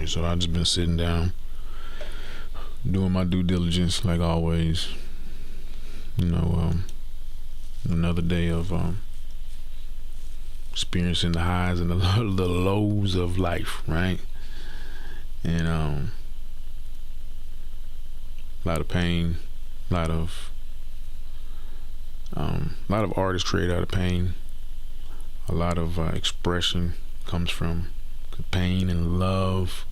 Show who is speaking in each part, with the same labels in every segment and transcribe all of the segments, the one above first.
Speaker 1: Right, so I just been sitting down, doing my due diligence like always. You know, another day of experiencing the highs and the lows of life, right? And a lot of pain, a lot of artists create out of pain. A lot of expression comes from pain and love,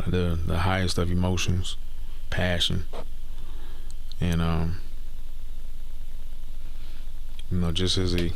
Speaker 1: the highest of emotions, passion, and just as a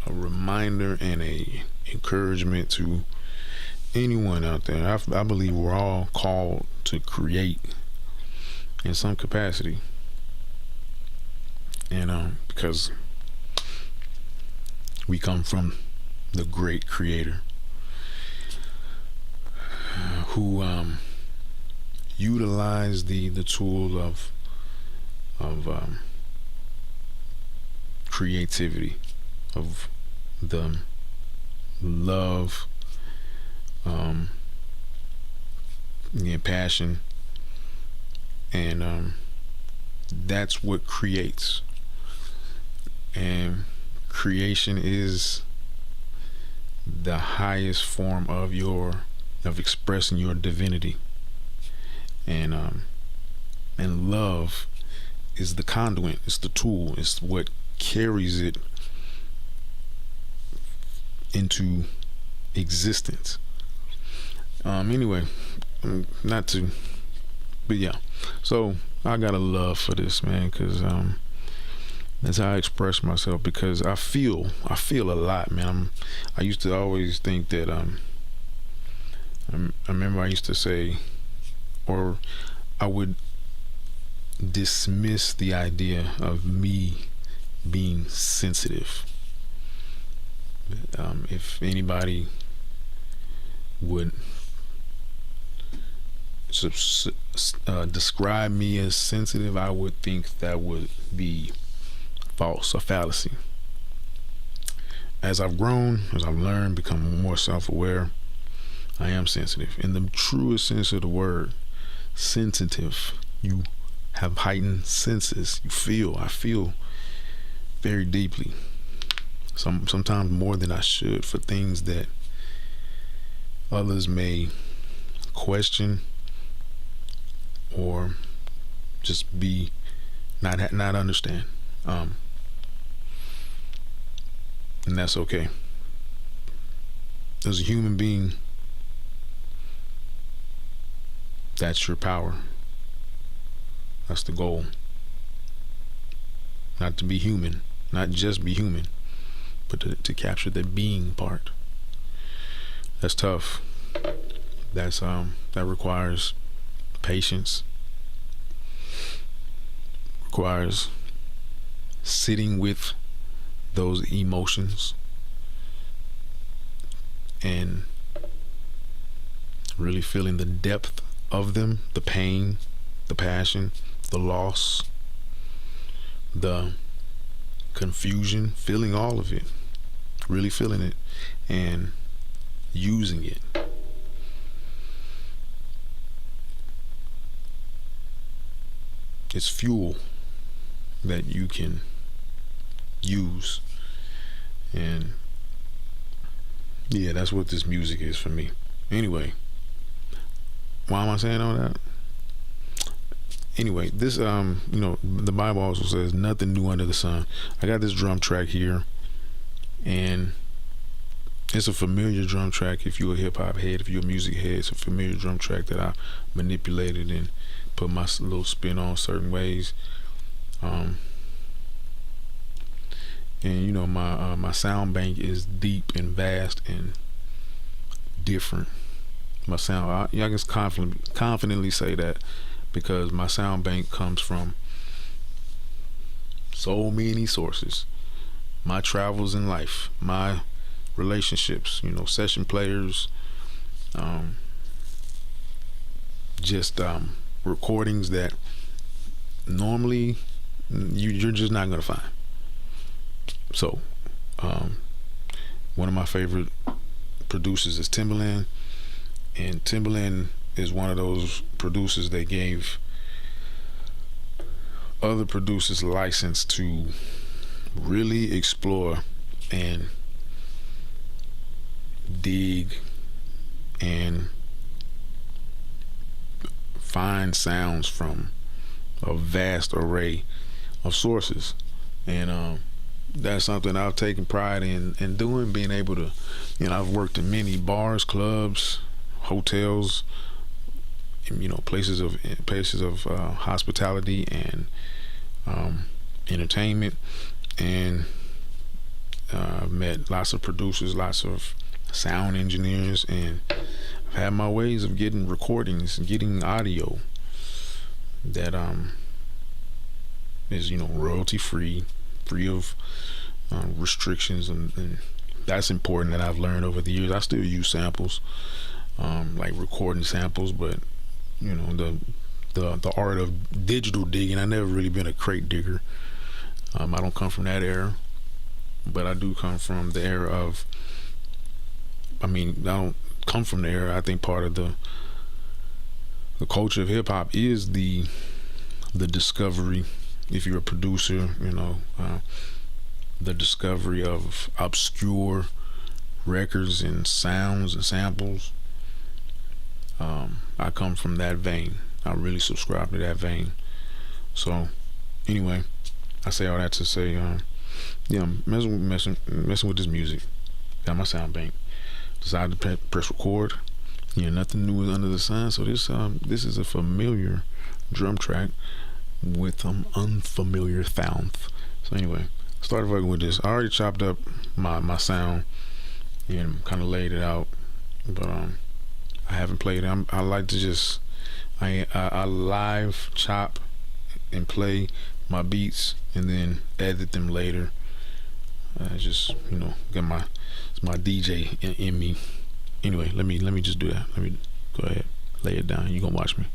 Speaker 1: reminder and a encouragement to anyone out there. I believe we're all called to create in some capacity, and because we come from the great creator who utilized the tool of creativity, of the love, passion, and that's what creates. And creation is the highest form of expressing your divinity, and love is the conduit, it's the tool, it's what carries it into existence. Anyway, not to, but yeah. So I got a love for this, man, because that's how I express myself. Because I feel a lot, man. I used to always think that I remember I used to say, or I would dismiss the idea of me being sensitive. If anybody would describe me as sensitive, I would think that would be false, a fallacy. As I've grown, as I've learned, become more self-aware, I am sensitive. In the truest sense of the word, sensitive. You have heightened senses. I feel very deeply. Sometimes more than I should, for things that others may question or just be not understand. And that's okay. As a human being, that's your power. That's the goal. Not to be human, not just be human, but to capture the being part. That's tough. That requires patience. Requires sitting with those emotions and really feeling the depth of them, the pain, the passion, the loss, the confusion, feeling all of it, really feeling it and using it. It's fuel that you can use. And yeah, that's what this music is for me. Anyway, why am I saying all that? Anyway, this the Bible also says nothing new under the sun. I got this drum track here, and it's a familiar drum track. If you're a hip-hop head, if you're a music head, it's a familiar drum track that I manipulated and put my little spin on certain ways. And my sound bank is deep and vast and different. My sound, I can confidently say that, because my sound bank comes from so many sources. My travels in life, my relationships, session players, just recordings that normally you're just not gonna find. So one of my favorite produces is Timbaland, and Timbaland is one of those producers that gave other producers license to really explore and dig and find sounds from a vast array of sources. And that's something I've taken pride in doing, being able to, I've worked in many bars, clubs, hotels, places of hospitality and entertainment, and I've met lots of producers, lots of sound engineers, and I've had my ways of getting recordings, getting audio that is royalty free of restrictions, and that's important that I've learned over the years. I still use samples, like recording samples, but the art of digital digging, I never really been a crate digger. I don't come from that era, but I do come from the era of, I don't come from the era. I think part of the culture of hip hop is the discovery, if you're a producer, the discovery of obscure records and sounds and samples. I come from that vein. I really subscribe to that vein. So anyway, I say all that to say, I'm messing with this music. Got my sound bank. Decided to press record. Nothing new is under the sun. So this is a familiar drum track with unfamiliar sounds. So anyway, started working with this. I already chopped up my sound and kind of laid it out, but I haven't played it. I like to just I live chop and play my beats and then edit them later. Just get my DJ in me. Anyway, let me just do that. Let me go ahead, lay it down. You gonna watch me.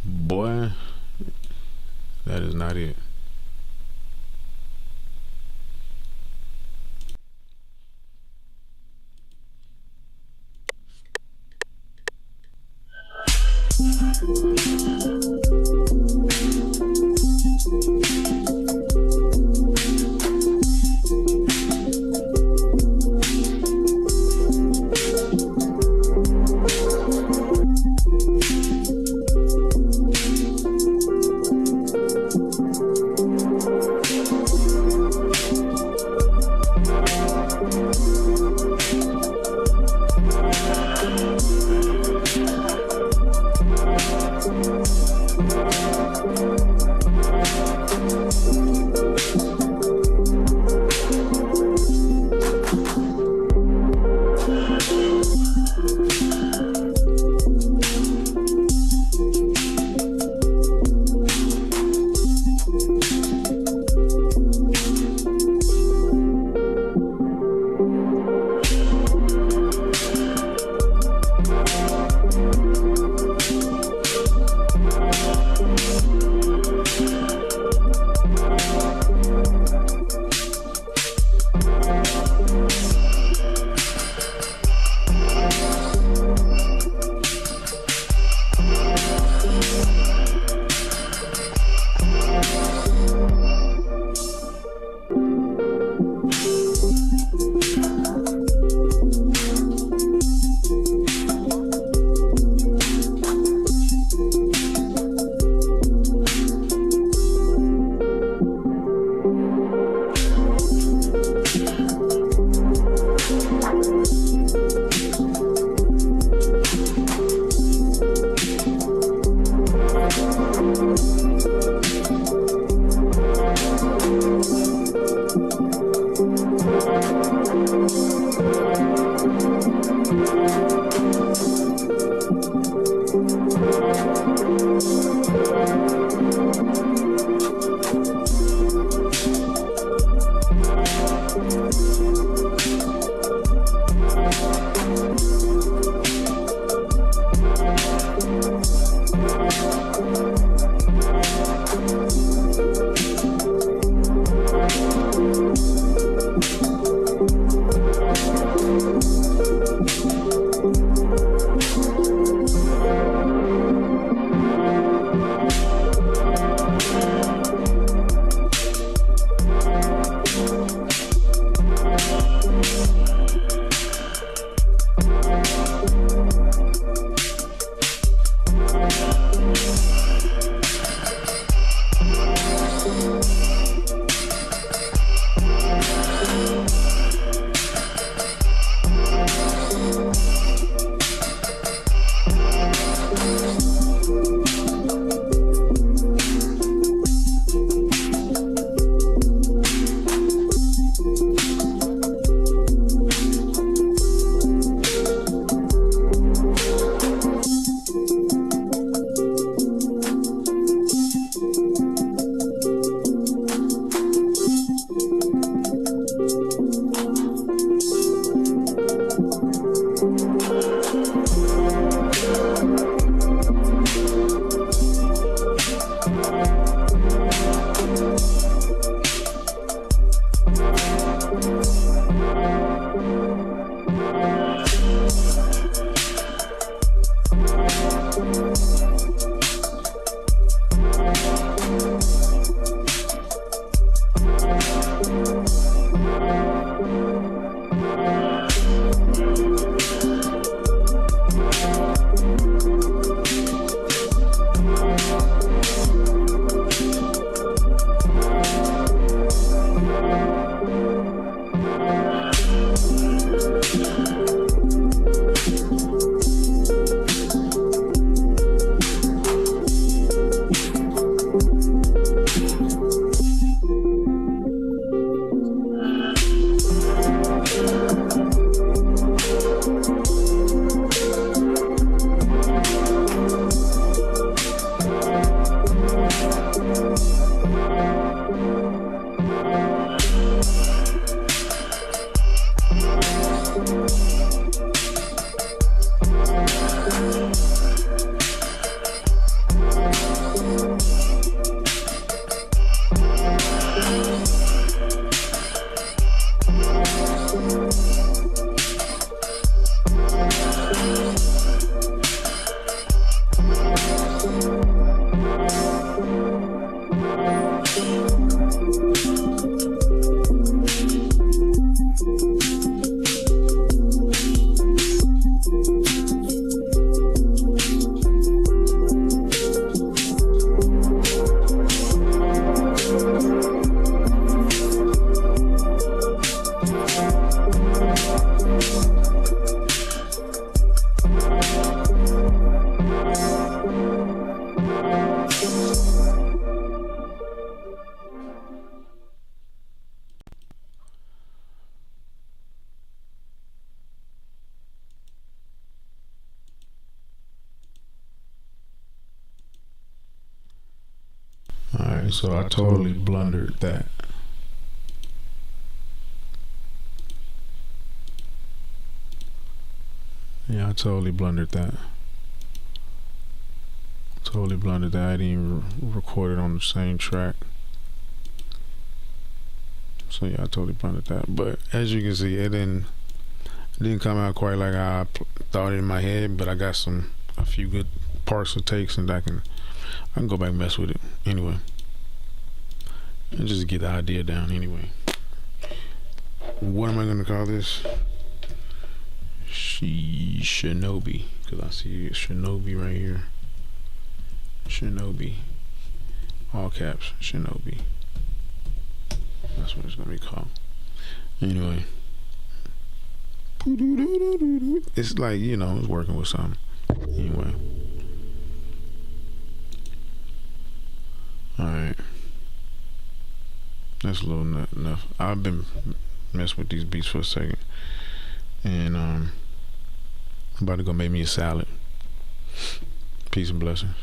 Speaker 1: Boy, that is not it. Alright, so I totally blundered that. Yeah, I totally blundered that. Totally blundered that. I didn't even record it on the same track. So yeah, I totally blundered that. But as you can see, it didn't come out quite like I thought in my head. But I got a few good parts of takes, and I can go back and mess with it anyway, and just get the idea down anyway. What am I gonna call this? Shinobi, because I see Shinobi right here. Shinobi, all caps, Shinobi. That's what it's gonna be called. Anyway, it's like, you know, it's working with something. Anyway, all right, that's a little enough. I've been messing with these beats for a second, and I'm about to go make me a salad. Peace and blessings.